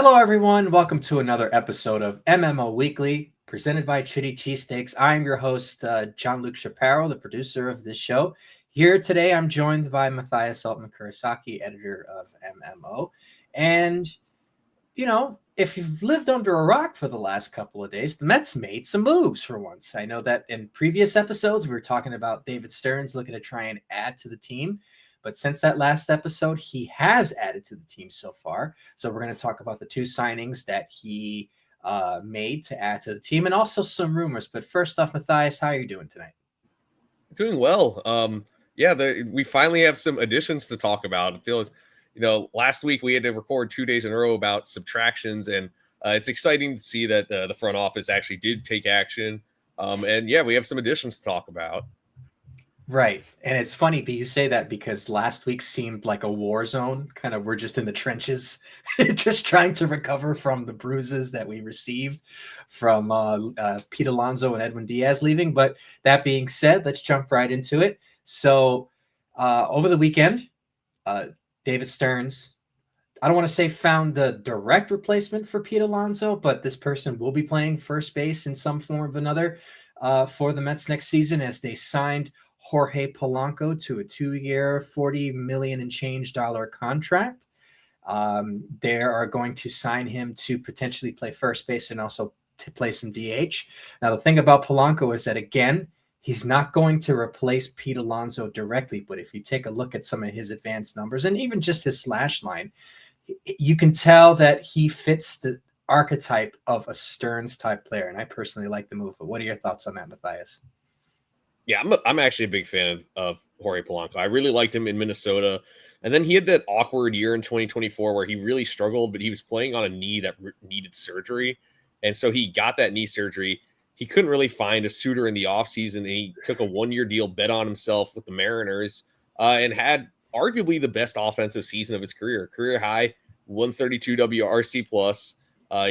Hello, everyone. Welcome to another episode of MMO Weekly, presented by Chitty Cheesesteaks. I'm your host, John-Luc Shapiro, the producer of this show. Here today, I'm joined by Mathias Altman-Kurosaki, editor of MMO. And, you know, if you've lived under a rock for the last couple of days, the Mets made some moves for once. I know that in previous episodes, we were talking about David Stearns looking to try and add to the team. But since that last episode, he has added to the team so far. So we're going to talk about the two signings that he made to add to the team and also some rumors. But first off, Mathias, how are you doing tonight? Doing well. We finally have some additions to talk about. It feels, last week we had to record 2 days in a row about subtractions, and it's exciting to see that the front office actually did take action. We have some additions to talk about. Right. And it's funny you say that because last week seemed like a war zone. Kind of we're just in the trenches, just trying to recover from the bruises that we received from Pete Alonso and Edwin Diaz leaving. But that being said, let's jump right into it. So over the weekend, David Stearns, I don't want to say found the direct replacement for Pete Alonso, but this person will be playing first base in some form or another for the Mets next season as they signed Jorge Polanco to a 2-year, $40 million and change contract. They are going to sign him to potentially play first base and also to play some DH. Now, the thing about Polanco is that, again, he's not going to replace Pete Alonso directly, but if you take a look at some of his advanced numbers and even just his slash line, you can tell that he fits the archetype of a Stearns type player. And I personally like the move. But what are your thoughts on that, Mathias? Yeah, I'm actually a big fan of Jorge Polanco. I really liked him in Minnesota. And then he had that awkward year in 2024 where he really struggled, but he was playing on a knee that needed surgery. And so he got that knee surgery. He couldn't really find a suitor in the offseason, and he took a 1-year deal, bet on himself with the Mariners, and had arguably the best offensive season of his career. Career high, 132 WRC plus.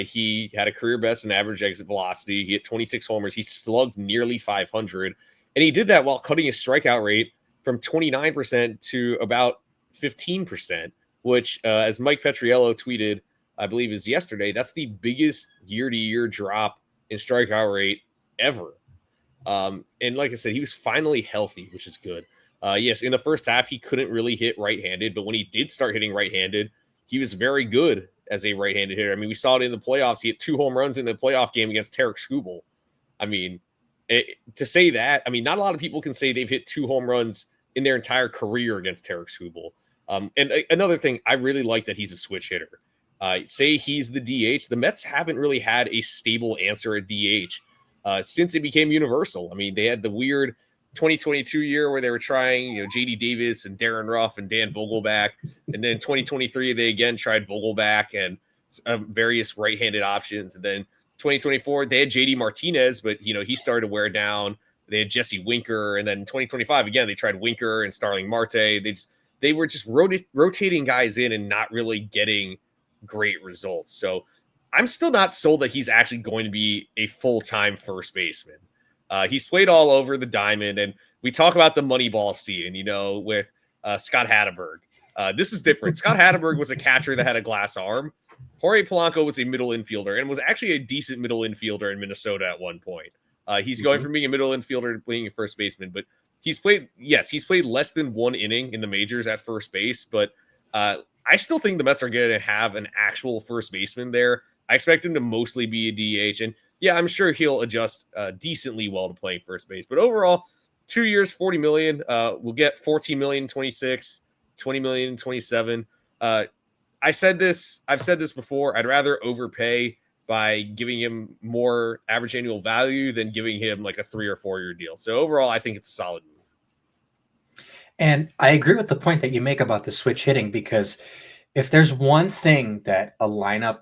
He had a career best in average exit velocity. He hit 26 homers. He slugged nearly 500. And he did that while cutting his strikeout rate from 29% to about 15%, which, as Mike Petriello tweeted, I believe is yesterday, that's the biggest year-to-year drop in strikeout rate ever. And like I said, he was finally healthy, which is good. Yes, in the first half, he couldn't really hit right-handed, but when he did start hitting right-handed, he was very good as a right-handed hitter. I mean, we saw it in the playoffs. He hit 2 home runs in the playoff game against Tarek Skubal. I mean, to say that, I mean, not a lot of people can say they've hit 2 home runs in their entire career against Tarek Skubal. And another thing, I really like that he's a switch hitter. Say he's the DH. The Mets haven't really had a stable answer at DH since it became universal. I mean, they had the weird 2022 year where they were trying, JD Davis and Darren Ruff and Dan Vogelback. And then 2023, they again tried Vogelback and various right-handed options. And then 2024, they had JD Martinez, but he started to wear down. They had Jesse Winker, and then in 2025 again they tried Winker and Starling Marte. They were just rotating guys in and not really getting great results. So I'm still not sold that he's actually going to be a full-time first baseman. He's played all over the diamond, and we talk about the Moneyball scene, with Scott Hatteberg. This is different. Scott Hatteberg was a catcher that had a glass arm. Jorge Polanco was a middle infielder and was actually a decent middle infielder in Minnesota at one point. He's going from being a middle infielder to being a first baseman, but he's played less than 1 inning in the majors at first base. But I still think the Mets are going to have an actual first baseman there. I expect him to mostly be a DH. And yeah, I'm sure he'll adjust decently well to playing first base. But overall, 2 years, $40 million. We'll get $14 million in 26, $20 million in 27. I've said this before. I'd rather overpay by giving him more average annual value than giving him like a 3 or 4 year deal. So overall, I think it's a solid move. And I agree with the point that you make about the switch hitting, because if there's one thing that a lineup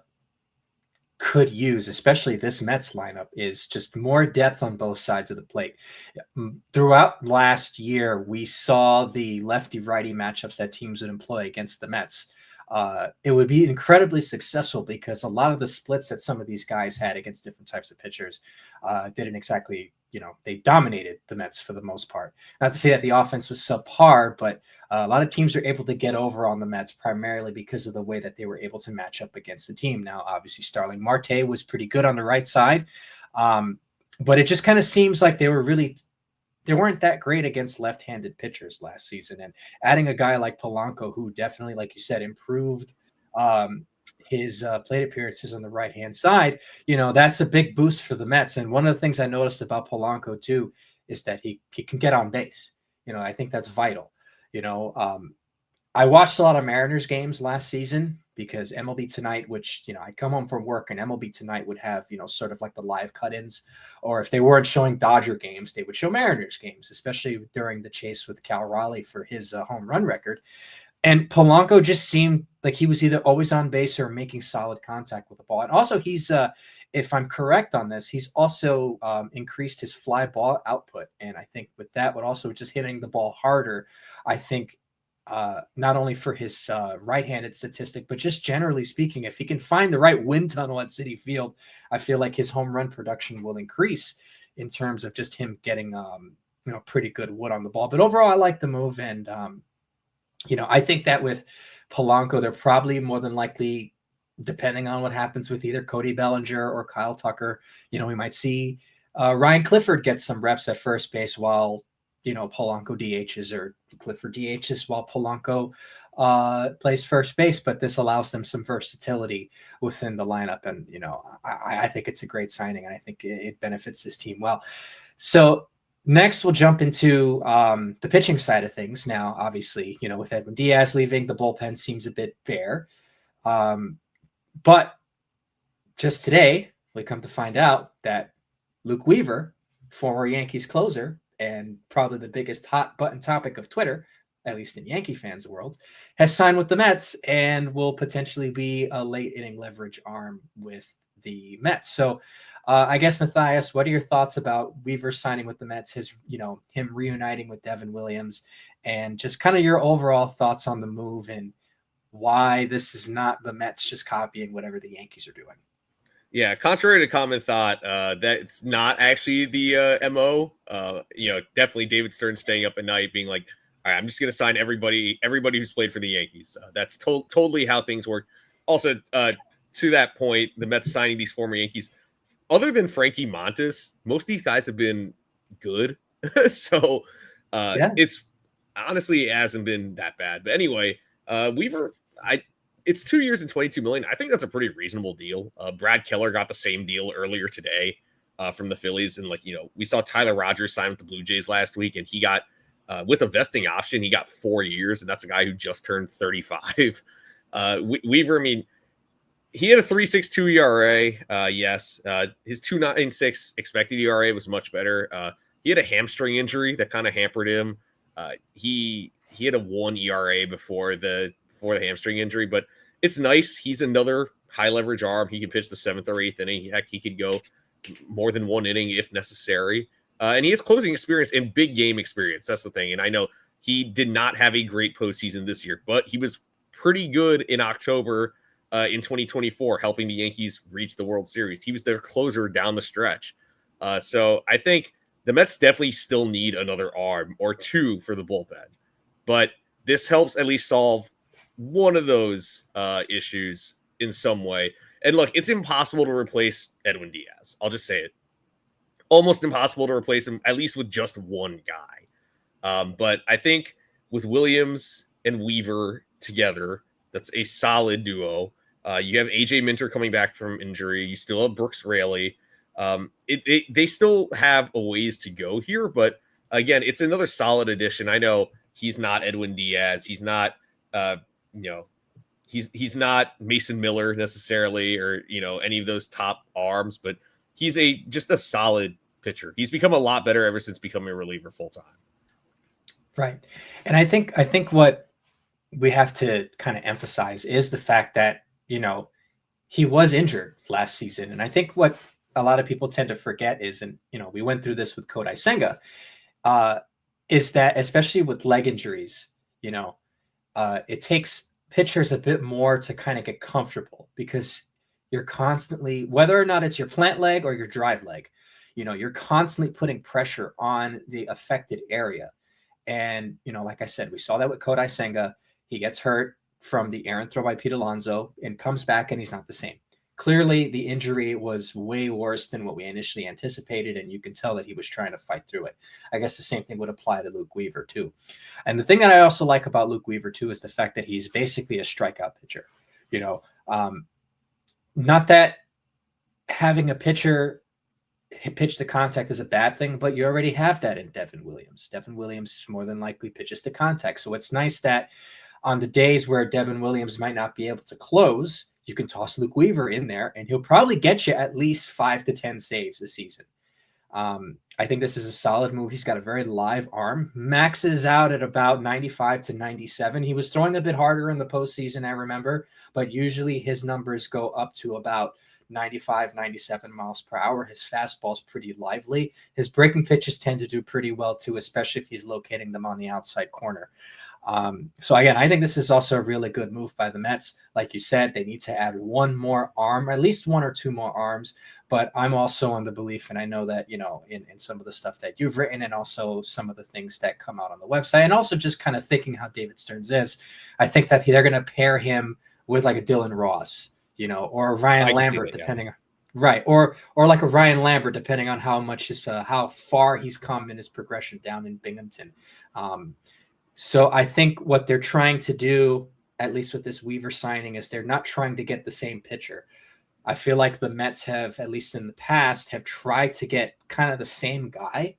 could use, especially this Mets lineup, is just more depth on both sides of the plate. Throughout last year, we saw the lefty-righty matchups that teams would employ against the Mets. It would be incredibly successful because a lot of the splits that some of these guys had against different types of pitchers didn't exactly they dominated the Mets for the most part. Not to say that the offense was subpar, but a lot of teams are able to get over on the Mets primarily because of the way that they were able to match up against the team. Now, obviously, Starling Marte was pretty good on the right side, but it just kind of seems like they weren't that great against left-handed pitchers last season. And adding a guy like Polanco, who definitely, like you said, improved his plate appearances on the right-hand side, that's a big boost for the Mets. And one of the things I noticed about Polanco too is that he can get on base. I think that's vital. I watched a lot of Mariners games last season because MLB Tonight, which, I'd come home from work and MLB Tonight would have, sort of like the live cut-ins, or if they weren't showing Dodger games, they would show Mariners games, especially during the chase with Cal Raleigh for his home run record. And Polanco just seemed like he was either always on base or making solid contact with the ball. And also he's, if I'm correct on this, he's also increased his fly ball output. And I think with that, but also just hitting the ball harder, I think not only for his right-handed statistic, but just generally speaking, if he can find the right wind tunnel at Citi Field, I feel like his home run production will increase in terms of just him getting, pretty good wood on the ball. But overall, I like the move. And, I think that with Polanco, they're probably more than likely, depending on what happens with either Cody Bellinger or Kyle Tucker, we might see Ryan Clifford get some reps at first base while, Polanco DHs, or Clifford DHs while Polanco plays first base. But this allows them some versatility within the lineup. And, I think it's a great signing, and I think it benefits this team well. So next, we'll jump into the pitching side of things. Now, obviously, with Edwin Diaz leaving, the bullpen seems a bit bare. But just today, we come to find out that Luke Weaver, former Yankees closer, and probably the biggest hot button topic of Twitter, at least in Yankee fans' world, has signed with the Mets and will potentially be a late inning leverage arm with the Mets. So I guess, Mathias, what are your thoughts about Weaver signing with the Mets, him reuniting with Devin Williams, and just kind of your overall thoughts on the move and why this is not the Mets just copying whatever the Yankees are doing? Yeah, contrary to common thought, that's not actually the MO. Definitely David Stern staying up at night being like, all right, I'm just going to sign everybody who's played for the Yankees. That's totally how things work. Also, to that point, the Mets signing these former Yankees, other than Frankie Montas, most of these guys have been good. So it's honestly, it hasn't been that bad. But anyway, Weaver, it's 2 years and $22 million. I think that's a pretty reasonable deal. Brad Keller got the same deal earlier today from the Phillies. And we saw Tyler Rogers sign with the Blue Jays last week, and he got, with a vesting option, he got 4 years, and that's a guy who just turned 35. Weaver, I mean, he had a 3.62 ERA. Yes. His 2.96 expected ERA was much better. He had a hamstring injury that kind of hampered him. He had a 1 ERA before the hamstring injury, but it's nice. He's another high leverage arm. He can pitch the 7th or 8th inning. Heck, he could go more than 1 inning if necessary. And he has closing experience and big game experience. That's the thing. And I know he did not have a great postseason this year, but he was pretty good in October in 2024, helping the Yankees reach the World Series. He was their closer down the stretch. So I think the Mets definitely still need another arm or two for the bullpen. But this helps at least solve one of those issues in some way. And look, it's impossible to replace Edwin Diaz. I'll just say it. Almost impossible to replace him, at least with just one guy. But I think with Williams and Weaver together, that's a solid duo. You have AJ Minter coming back from injury. You still have Brooks Raley. They still have a ways to go here, but again, it's another solid addition. I know he's not Edwin Diaz. He's not, he's not Mason Miller necessarily, or any of those top arms, but he's just a solid pitcher. He's become a lot better ever since becoming a reliever full time. Right, and I think what we have to kind of emphasize is the fact that he was injured last season, and I think what a lot of people tend to forget is, and we went through this with Kodai Senga, is that especially with leg injuries, it takes pitchers a bit more to kind of get comfortable because you're constantly, whether or not it's your plant leg or your drive leg, you're constantly putting pressure on the affected area. And, like I said, we saw that with Kodai Senga. He gets hurt from the errant throw by Pete Alonso and comes back, and he's not the same. Clearly, the injury was way worse than what we initially anticipated, and you can tell that he was trying to fight through it. I guess the same thing would apply to Luke Weaver, too. And the thing that I also like about Luke Weaver, too, is the fact that he's basically a strikeout pitcher. Not that having a pitcher pitch to contact is a bad thing, but you already have that in Devin Williams. Devin Williams more than likely pitches to contact. So it's nice that on the days where Devin Williams might not be able to close, you can toss Luke Weaver in there, and he'll probably get you at least 5 to 10 saves this season. I think this is a solid move. He's got a very live arm. Maxes out at about 95 to 97. He was throwing a bit harder in the postseason, I remember, but usually his numbers go up to about 95, 97 miles per hour. His fastball's pretty lively. His breaking pitches tend to do pretty well too, especially if he's locating them on the outside corner. So again, I think this is also a really good move by the Mets. Like you said, they need to add one more arm, at least 1 or 2 more arms. But I'm also on the belief, and I know that, in some of the stuff that you've written and also some of the things that come out on the website, and also just kind of thinking how David Stearns is, I think that they're going to pair him with like a Dylan Ross, or a Ryan Lambert, depending on, right. Or like a Ryan Lambert, depending on how much how far he's come in his progression down in Binghamton. So I think what they're trying to do, at least with this Weaver signing, is they're not trying to get the same pitcher. I feel like the Mets have, at least in the past, have tried to get kind of the same guy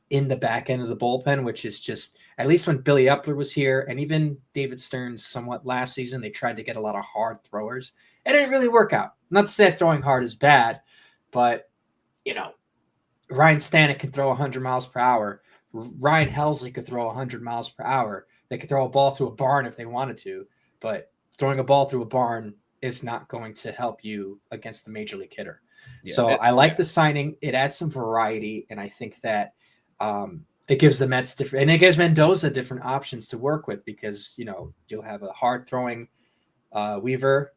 in the back end of the bullpen, which is just, at least when Billy Epler was here, and even David Stearns somewhat last season, they tried to get a lot of hard throwers. It didn't really work out. Not to say that throwing hard is bad, but, Ryan Stanek can throw 100 miles per hour. Ryan Helsley could throw 100 miles per hour. They could throw a ball through a barn if they wanted to, but throwing a ball through a barn is not going to help you against the major league hitter. Yeah, so I like the signing. It adds some variety, and I think that it gives the Mets different, and it gives Mendoza different options to work with, because you'll have a hard throwing Weaver,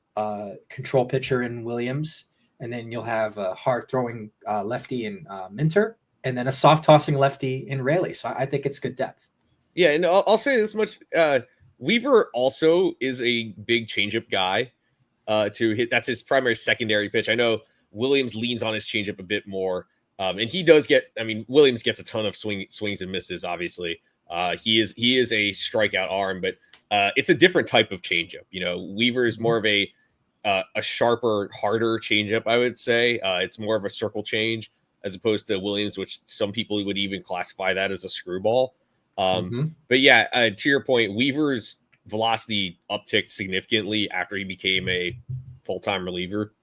control pitcher in Williams, and then you'll have a hard throwing lefty in Minter, and then a soft tossing lefty in Raley. So I think it's good depth. Yeah, and I'll say this much: Weaver also is a big changeup guy. To hit, that's his primary secondary pitch. I know Williams leans on his changeup a bit more, and he does get. I mean, Williams gets a ton of swings and misses. Obviously, he is a strikeout arm, but it's a different type of changeup. Weaver is more of a sharper, harder changeup. I would say it's more of a circle change as opposed to Williams, which some people would even classify that as a screwball. But yeah, to your point, Weaver's velocity upticked significantly after he became a full-time reliever.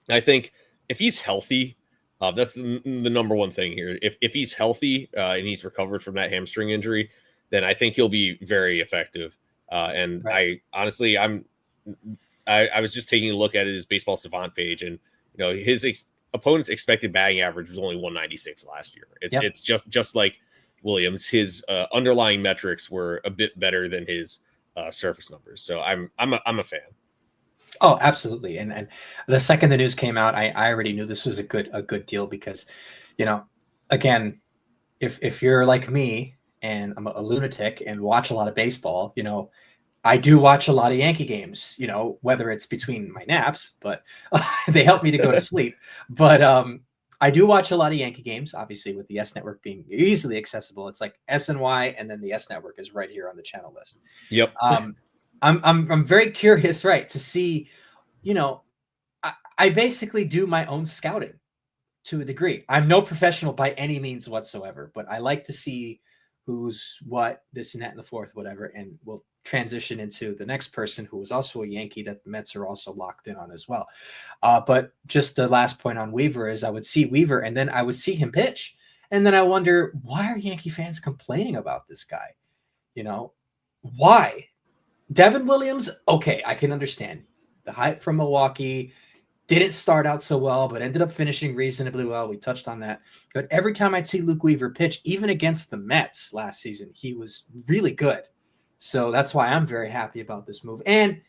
I think if he's healthy, that's the number one thing here. If he's healthy and he's recovered from that hamstring injury, then I think he'll be very effective. And right. I was just taking a look at his Baseball Savant page, and his opponent's expected batting average was only 196 last year. It's just like Williams. His underlying metrics were a bit better than his surface numbers. So I'm a fan. Oh, absolutely. And the second the news came out, I already knew this was a good deal, because, again, if you're like me and I'm a lunatic and watch a lot of baseball, I do watch a lot of Yankee games, whether it's between my naps, but they help me to go to sleep. But I do watch a lot of Yankee games, obviously, with the S Network being easily accessible. It's like SNY, and then the S Network is right here on the channel list. Yep. I'm very curious, right, to see, I basically do my own scouting to a degree. I'm no professional by any means whatsoever, but I like to see who's what, this and that and the fourth, whatever, and we'll transition into the next person who is also a Yankee that the Mets are also locked in on as well. But just the last point on Weaver is I would see Weaver, and then I would see him pitch, and then I wonder, why are Yankee fans complaining about this guy? Why? Devin Williams, okay, I can understand. The hype from Milwaukee didn't start out so well, but ended up finishing reasonably well. We touched on that. But every time I'd see Luke Weaver pitch, even against the Mets last season, he was really good. So that's why I'm very happy about this move. And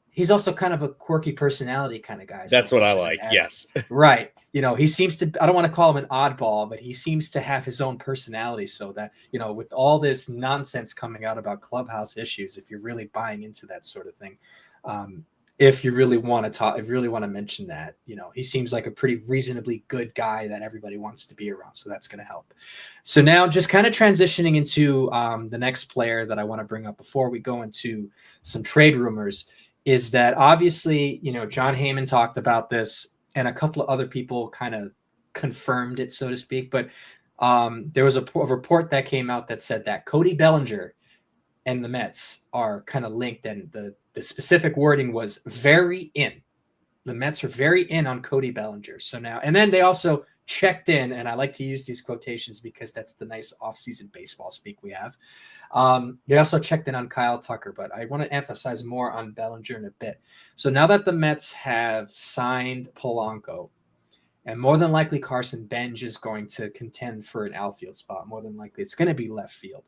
he's also kind of a quirky personality kind of guy. That's what I like. Yes. Right. he seems to, I don't want to call him an oddball, but he seems to have his own personality, so that, with all this nonsense coming out about clubhouse issues, if you're really buying into that sort of thing, if you really want to talk, if you really want to mention that, he seems like a pretty reasonably good guy that everybody wants to be around. So that's going to help. So now just kind of transitioning into the next player that I want to bring up before we go into some trade rumors is that obviously, John Heyman talked about this and a couple of other people kind of confirmed it, so to speak. But there was a report that came out that said that Cody Bellinger and the Mets are kind of linked, and the specific wording was very in. The Mets are very in on Cody Bellinger. So now, and then they also checked in, and I like to use these quotations because that's the nice off-season baseball speak we have. They also checked in on Kyle Tucker, but I want to emphasize more on Bellinger in a bit. So now that the Mets have signed Polanco, and more than likely Carson Bench is going to contend for an outfield spot. More than likely it's going to be left field.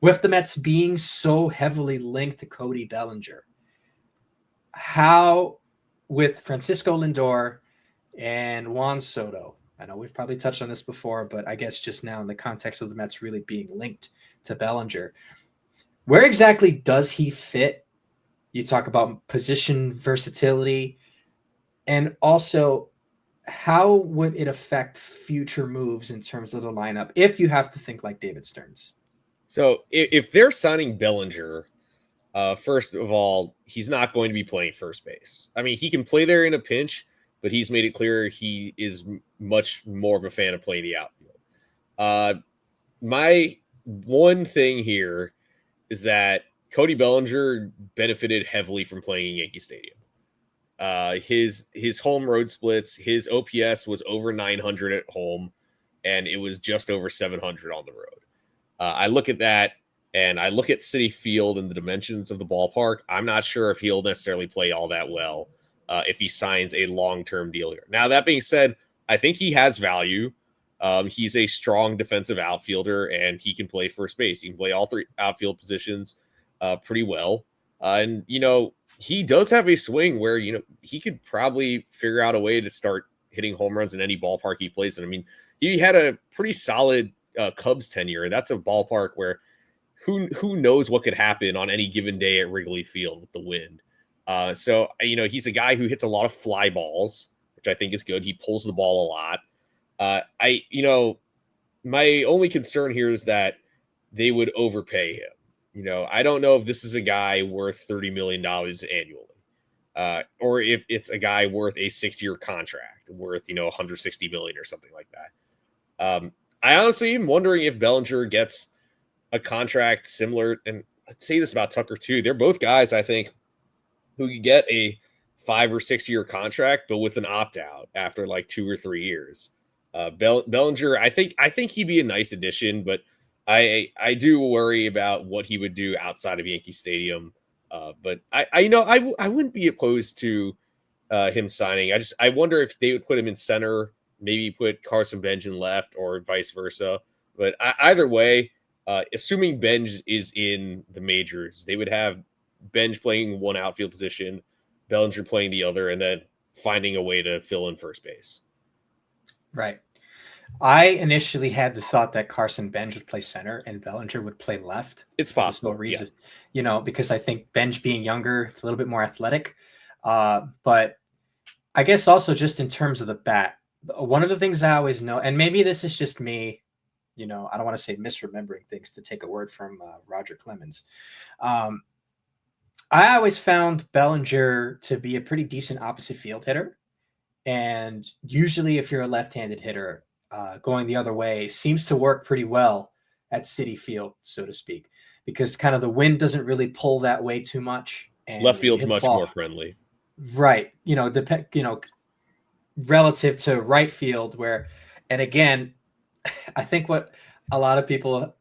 With the Mets being so heavily linked to Cody Bellinger, how with Francisco Lindor and Juan Soto, I know we've probably touched on this before, but I guess just now in the context of the Mets really being linked to Bellinger, where exactly does he fit? You talk about position versatility, and also how would it affect future moves in terms of the lineup if you have to think like David Stearns? So if they're signing Bellinger, first of all, he's not going to be playing first base. I mean, he can play there in a pinch, but he's made it clear he is much more of a fan of playing the outfield. My one thing here is that Cody Bellinger benefited heavily from playing in Yankee Stadium. His home road splits, his OPS was over 900 at home, and it was just over 700 on the road. I look at that, and I look at Citi Field and the dimensions of the ballpark. I'm not sure if he'll necessarily play all that well if he signs a long-term deal here. Now, that being said, I think he has value. He's a strong defensive outfielder, and he can play first base. He can play all three outfield positions pretty well. And, he does have a swing where, he could probably figure out a way to start hitting home runs in any ballpark he plays in. I mean, he had a pretty solid Cubs tenure, and that's a ballpark where who knows what could happen on any given day at Wrigley Field with the wind. So, he's a guy who hits a lot of fly balls, which I think is good. He pulls the ball a lot. My only concern here is that they would overpay him. I don't know if this is a guy worth $30 million annually, or if it's a guy worth a 6-year contract worth, $160 million or something like that. I honestly am wondering if Bellinger gets a contract similar, and I'd say this about Tucker too. They're both guys, I think, who could get a 5 or 6 year contract, but with an opt out after like 2 or 3 years. Bellinger, I think he'd be a nice addition, but I do worry about what he would do outside of Yankee Stadium. But I wouldn't be opposed to him signing. I wonder if they would put him in center, maybe put Carson Bench in left, or vice versa. But either way, assuming Bench is in the majors, they would have Bench playing one outfield position, Bellinger playing the other, and then finding a way to fill in first base. Right. I initially had the thought that Carson Bench would play center and Bellinger would play left. It's possible. No reason, because I think Bench being younger, it's a little bit more athletic. But I guess also just in terms of the bat, one of the things I always know, and maybe this is just me, I don't want to say misremembering things to take a word from Roger Clemens. I always found Bellinger to be a pretty decent opposite field hitter. And usually if you're a left-handed hitter, going the other way seems to work pretty well at Citi Field, so to speak, because kind of the wind doesn't really pull that way too much. And left field's much more friendly. Right. Relative to right field where, and again, I think what a lot of people,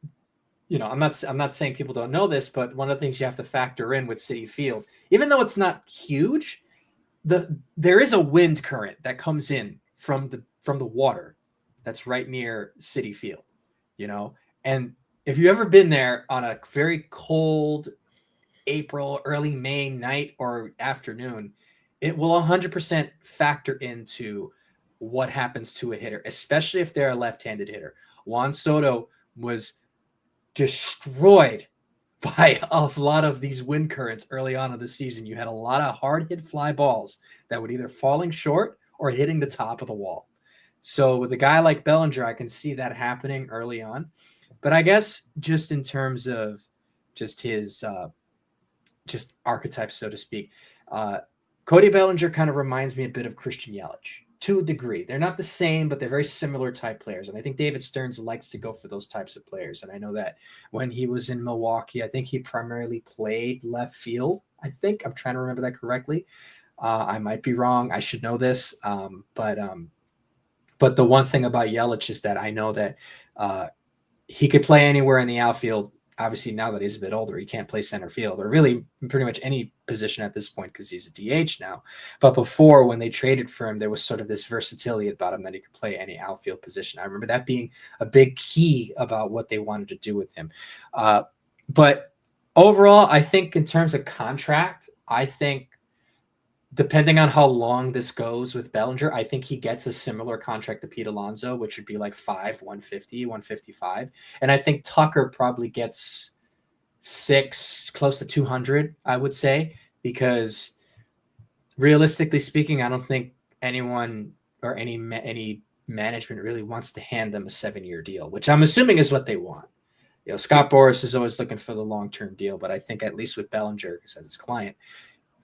I'm not saying people don't know this, but one of the things you have to factor in with Citi Field, even though it's not huge, there is a wind current that comes in from the water that's right near Citi Field, and if you've ever been there on a very cold April, early May night or afternoon, it will 100% factor into what happens to a hitter, especially if they're a left-handed hitter. Juan Soto was destroyed by a lot of these wind currents early on in the season. You had a lot of hard hit fly balls that would either falling short or hitting the top of the wall. So with a guy like Bellinger, I can see that happening early on. But I guess just in terms of just his just archetype, so to speak, Cody Bellinger kind of reminds me a bit of Christian Yelich to a degree. They're not the same, but they're very similar type players. And I think David Stearns likes to go for those types of players. And I know that when he was in Milwaukee, I think he primarily played left field. I think I'm trying to remember that correctly. I might be wrong. I should know this. But the one thing about Yelich is that I know that he could play anywhere in the outfield. Obviously, now that he's a bit older, he can't play center field or really pretty much any position at this point because he's a DH now. But before, when they traded for him, there was sort of this versatility about him that he could play any outfield position. I remember that being a big key about what they wanted to do with him. But overall, I think in terms of contract, I think depending on how long this goes with Bellinger, I think he gets a similar contract to Pete Alonso, which would be like 150, 155. And I think Tucker probably gets 6, close to 200, I would say, because realistically speaking, I don't think anyone or any management really wants to hand them a 7-year deal, which I'm assuming is what they want. You know, Scott Boras is always looking for the long-term deal, but I think at least with Bellinger, because as his client,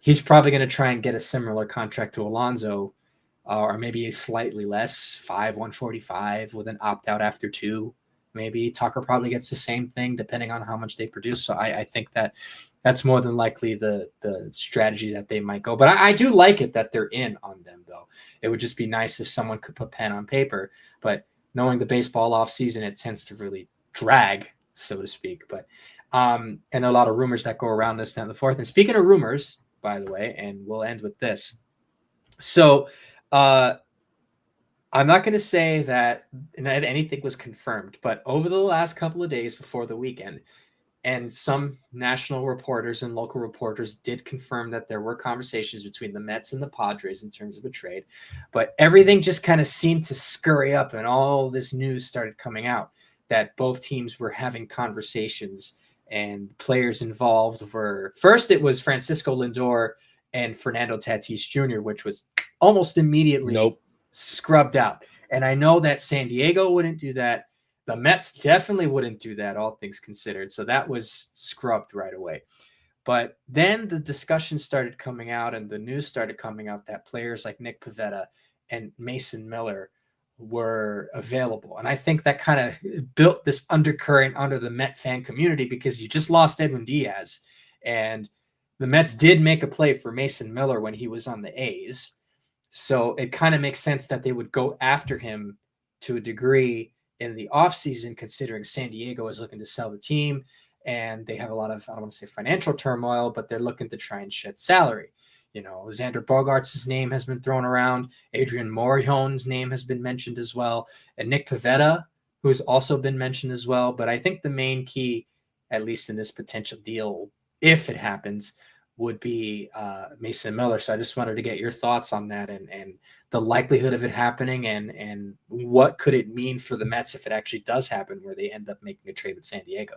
he's probably going to try and get a similar contract to Alonso, or maybe a slightly less, 145 with an opt-out after 2. Maybe Tucker probably gets the same thing depending on how much they produce. So I think that that's more than likely the strategy that they might go. But I do like it that they're in on them, though. It would just be nice if someone could put pen on paper. But knowing the baseball offseason, it tends to really drag, so to speak. But and a lot of rumors that go around this and the fourth. And speaking of rumors, by the way, and we'll end with this. So I'm not going to say that anything was confirmed, but over the last couple of days before the weekend, and some national reporters and local reporters did confirm that there were conversations between the Mets and the Padres in terms of a trade, but everything just kind of seemed to scurry up and all this news started coming out that both teams were having conversations. And players involved were, first it was Francisco Lindor and Fernando Tatis Jr., which was almost immediately scrubbed out. And I know that San Diego wouldn't do that. The Mets definitely wouldn't do that, all things considered. So that was scrubbed right away. But then the discussion started coming out and the news started coming out that players like Nick Pivetta and Mason Miller were available. And I think that kind of built this undercurrent under the Met fan community because you just lost Edwin Diaz. And the Mets did make a play for Mason Miller when he was on the A's. So it kind of makes sense that they would go after him to a degree in the offseason, considering San Diego is looking to sell the team and they have a lot of, I don't want to say financial turmoil, but they're looking to try and shed salary. You know, Xander Bogaerts' name has been thrown around. Adrian Morejon's name has been mentioned as well. And Nick Pivetta, who's also been mentioned as well. But I think the main key, at least in this potential deal, if it happens, would be Mason Miller. So I just wanted to get your thoughts on that and the likelihood of it happening and what could it mean for the Mets if it actually does happen where they end up making a trade with San Diego.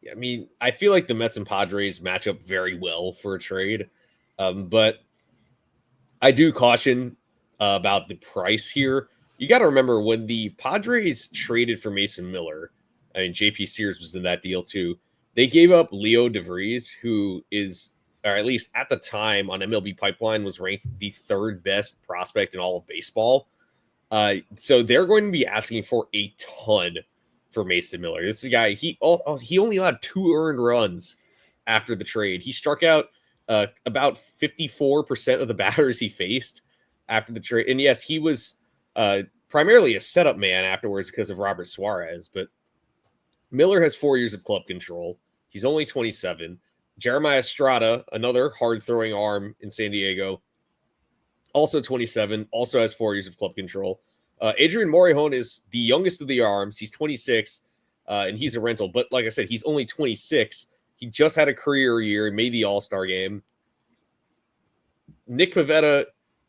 Yeah, I mean, I feel like the Mets and Padres match up very well for a trade. But I do caution about the price here. You got to remember when the Padres traded for Mason Miller, I mean, JP Sears was in that deal too. They gave up Leo DeVries, who is, or at least at the time on MLB Pipeline, was ranked the 3rd best prospect in all of baseball. So they're going to be asking for a ton for Mason Miller. This is a guy, he only allowed 2 earned runs after the trade. He struck out about 54% of the batters he faced after the trade. And yes, he was primarily a setup man afterwards because of Robert Suarez. But Miller has 4 years of club control. He's only 27. Jeremiah Estrada, another hard-throwing arm in San Diego, also 27, also has 4 years of club control. Adrian Morejon is the youngest of the arms. He's 26, and he's a rental. But like I said, he's only 26. He just had a career year. He made the All-Star game. Nick Pivetta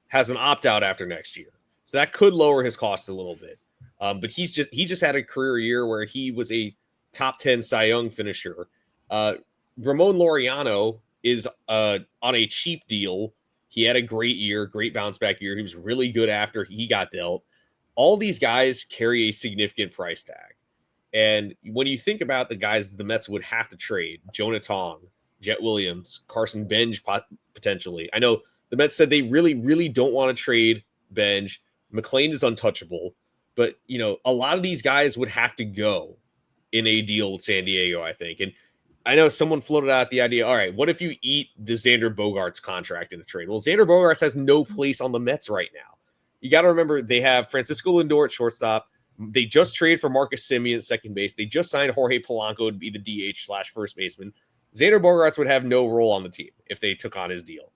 has an opt-out after next year. So that could lower his cost a little bit. But he just had a career year where he was a top 10 Cy Young finisher. Ramon Laureano is on a cheap deal. He had a great year, great bounce back year. He was really good after he got dealt. All these guys carry a significant price tag. And when you think about the guys the Mets would have to trade, Jonah Tong, Jet Williams, Carson Benj potentially. I know the Mets said they really, really don't want to trade Benj. McLean is untouchable. But, a lot of these guys would have to go in a deal with San Diego, I think. And I know someone floated out the idea, all right, what if you eat the Xander Bogaerts contract in a trade? Well, Xander Bogaerts has no place on the Mets right now. You got to remember they have Francisco Lindor at shortstop. They just traded for Marcus Semien at second base. They just signed Jorge Polanco to be the DH/first baseman. Xander Bogaerts would have no role on the team if they took on his deal.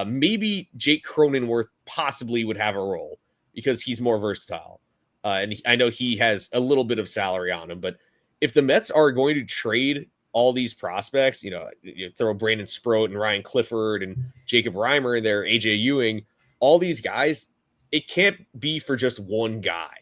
Maybe Jake Cronenworth possibly would have a role because he's more versatile. And I know he has a little bit of salary on him. But if the Mets are going to trade all these prospects, you throw Brandon Sproat and Ryan Clifford and Jacob Reimer in there, AJ Ewing, all these guys, it can't be for just one guy.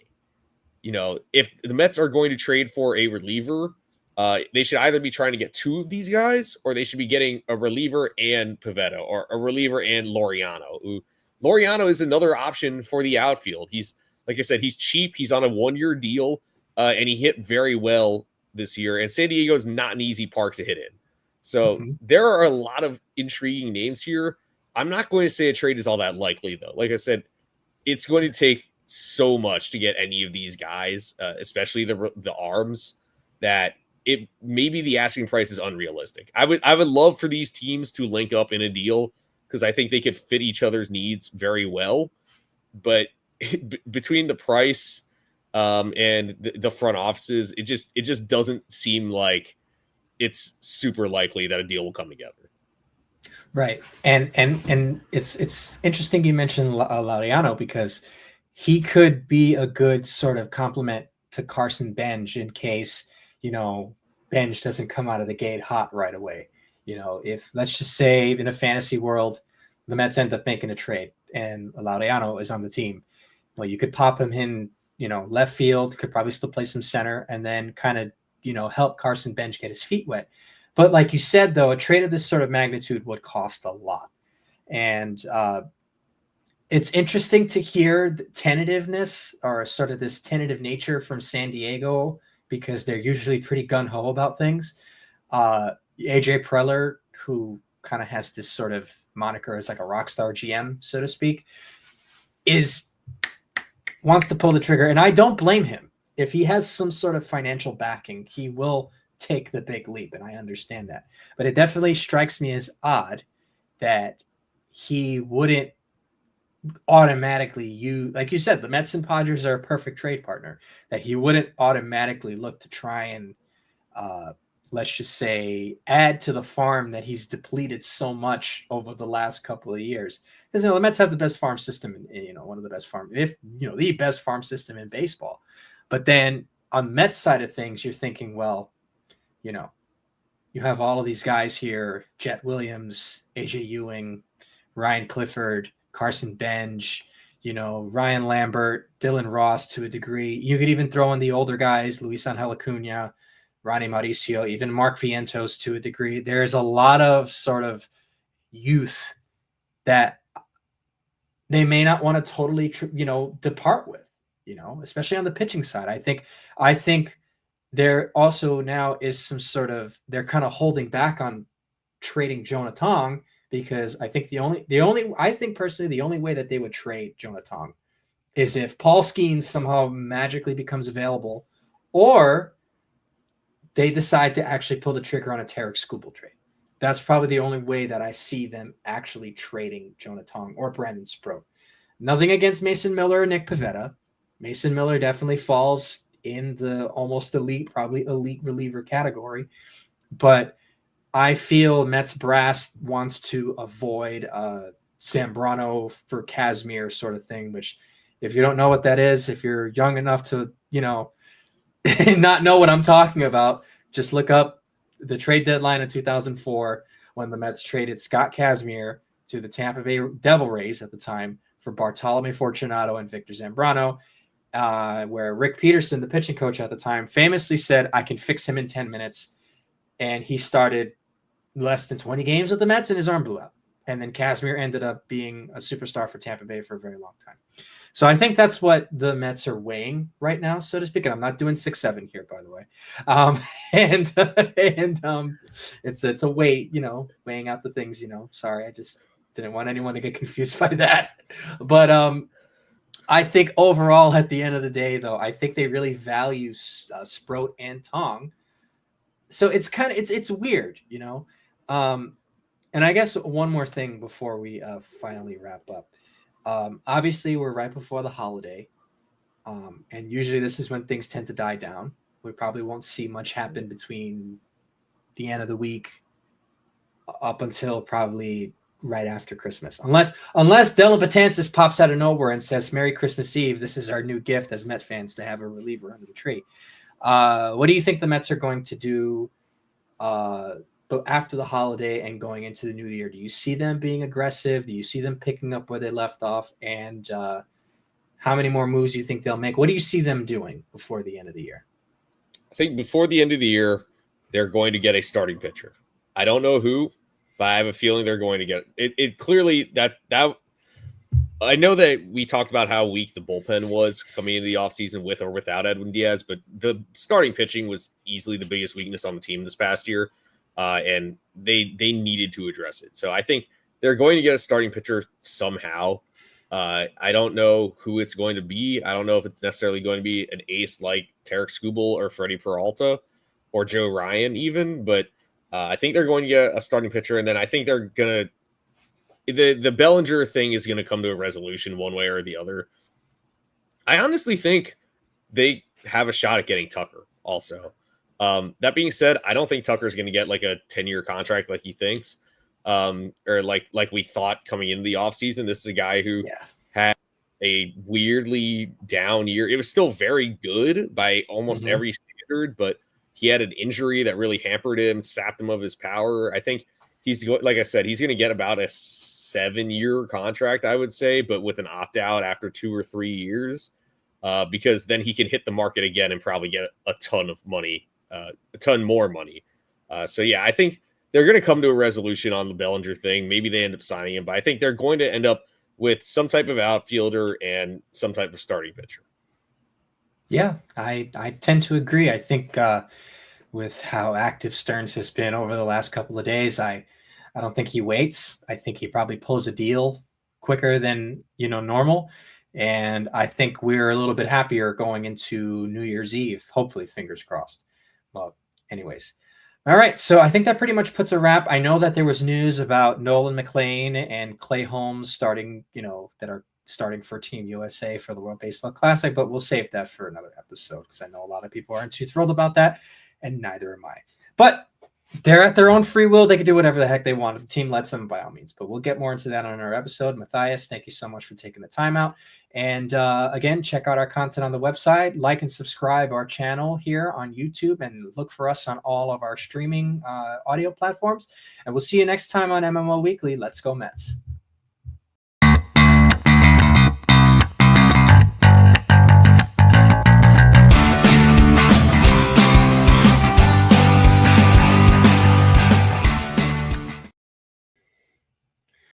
If the Mets are going to trade for a reliever, they should either be trying to get two of these guys, or they should be getting a reliever and Pivetta, or a reliever and Laureano. Laureano is another option for the outfield. He's, like I said, he's cheap. He's on a 1-year deal, and he hit very well this year. And San Diego is not an easy park to hit in. So there are a lot of intriguing names here. I'm not going to say a trade is all that likely, though. Like I said, it's going to take so much to get any of these guys, especially the arms, that it maybe the asking price is unrealistic. I would love for these teams to link up in a deal because I think they could fit each other's needs very well. But between the price and the front offices, it just doesn't seem like it's super likely that a deal will come together. Right. And it's interesting you mentioned Laureano because he could be a good sort of complement to Carson Benj in case, Benj doesn't come out of the gate hot right away. If, let's just say, in a fantasy world, the Mets end up making a trade and Laureano is on the team. Well, you could pop him in, left field, could probably still play some center, and then kind of, help Carson Benj get his feet wet. But like you said, though, a trade of this sort of magnitude would cost a lot. And it's interesting to hear the tentativeness or sort of this tentative nature from San Diego because they're usually pretty gung-ho about things. AJ Preller, who kind of has this sort of moniker as like a rock star GM, so to speak, wants to pull the trigger. And I don't blame him. If he has some sort of financial backing, he will take the big leap, and I understand that. But it definitely strikes me as odd that he wouldn't automatically like you said, the Mets and Padres are a perfect trade partner, that he wouldn't automatically look to try and let's just say add to the farm that he's depleted so much over the last couple of years. Because the Mets have the best farm system, one of the best the best farm system in baseball. But then on the Mets side of things, you're thinking, well, you have all of these guys here, Jet Williams, AJ Ewing, Ryan Clifford, Carson Benj, Ryan Lambert, Dylan Ross to a degree. You could even throw in the older guys, Luis Angel Acuna, Ronnie Mauricio, even Mark Vientos to a degree. There's a lot of sort of youth that they may not want to totally, depart with, especially on the pitching side. I think there also now is some sort of, they're kind of holding back on trading Jonah Tong because I think I think personally the only way that they would trade Jonah Tong is if Paul Skeens somehow magically becomes available, or they decide to actually pull the trigger on a Tarek Skubal trade. That's probably the only way that I see them actually trading Jonah Tong or Brandon Sproat. Nothing against Mason Miller or Nick Pivetta. Mason Miller definitely falls in the almost elite, probably elite reliever category. But I feel Mets brass wants to avoid Zambrano for Kazmir sort of thing, which if you don't know what that is, if you're young enough to, not know what I'm talking about, just look up the trade deadline in 2004 when the Mets traded Scott Kazmir to the Tampa Bay Devil Rays at the time for Bartolome Fortunato and Victor Zambrano, where Rick Peterson, the pitching coach at the time, famously said, I can fix him in 10 minutes. And he started less than 20 games with the Mets and his arm blew out. And then Casimir ended up being a superstar for Tampa Bay for a very long time. So I think that's what the Mets are weighing right now, so to speak. And I'm not doing 6-7 here, by the way. It's a weight, weighing out the things, Sorry, I just didn't want anyone to get confused by that. But I think overall, at the end of the day, though, I think they really value Sproat and Tong. So it's kind of it's weird, And I guess one more thing before we finally wrap up. Obviously, we're right before the holiday, and usually this is when things tend to die down. We probably won't see much happen between the end of the week up until probably right after Christmas, unless Dylan Betances pops out of nowhere and says, "Merry Christmas Eve. This is our new gift as Met fans to have a reliever under the tree." What do you think the Mets are going to do? But after the holiday and going into the new year, do you see them being aggressive? Do you see them picking up where they left off? And how many more moves do you think they'll make? What do you see them doing before the end of the year? I think before the end of the year, they're going to get a starting pitcher. I don't know who, but I have a feeling they're going to get it. It clearly that I know that we talked about how weak the bullpen was coming into the offseason with or without Edwin Diaz, but the starting pitching was easily the biggest weakness on the team this past year. And they needed to address it. So I think they're going to get a starting pitcher somehow. I don't know who it's going to be. I don't know if it's necessarily going to be an ace like Tarek Skubal or Freddie Peralta or Joe Ryan even, but I think they're going to get a starting pitcher. And then I think they're going to the Bellinger thing is going to come to a resolution one way or the other. I honestly think they have a shot at getting Tucker also. That being said, I don't think Tucker's going to get like a 10-year contract like he thinks, or like we thought coming into the offseason. This is a guy who had a weirdly down year. It was still very good by almost every standard, but he had an injury that really hampered him, sapped him of his power. I think like I said, he's going to get about a 7-year contract, I would say, but with an opt-out after 2 or 3 years, because then he can hit the market again and probably get a ton of money. A ton more money. So yeah, I think they're going to come to a resolution on the Bellinger thing. Maybe they end up signing him, but I think they're going to end up with some type of outfielder and some type of starting pitcher. Yeah, I tend to agree. I think with how active Stearns has been over the last couple of days, I don't think he waits. I think he probably pulls a deal quicker than normal. And I think we're a little bit happier going into New Year's Eve. Hopefully, fingers crossed. Well, anyways. All right. So I think that pretty much puts a wrap. I know that there was news about Nolan McLean and Clay Holmes starting, that are starting for Team USA for the World Baseball Classic, but we'll save that for another episode because I know a lot of people aren't too thrilled about that, and neither am I. But they're at their own free will. They can do whatever the heck they want. If the team lets them, by all means. But we'll get more into that on our episode. Mathias, thank you so much for taking the time out. And again, check out our content on the website. Like and subscribe our channel here on YouTube. And look for us on all of our streaming audio platforms. And we'll see you next time on MMO Weekly. Let's go Mets.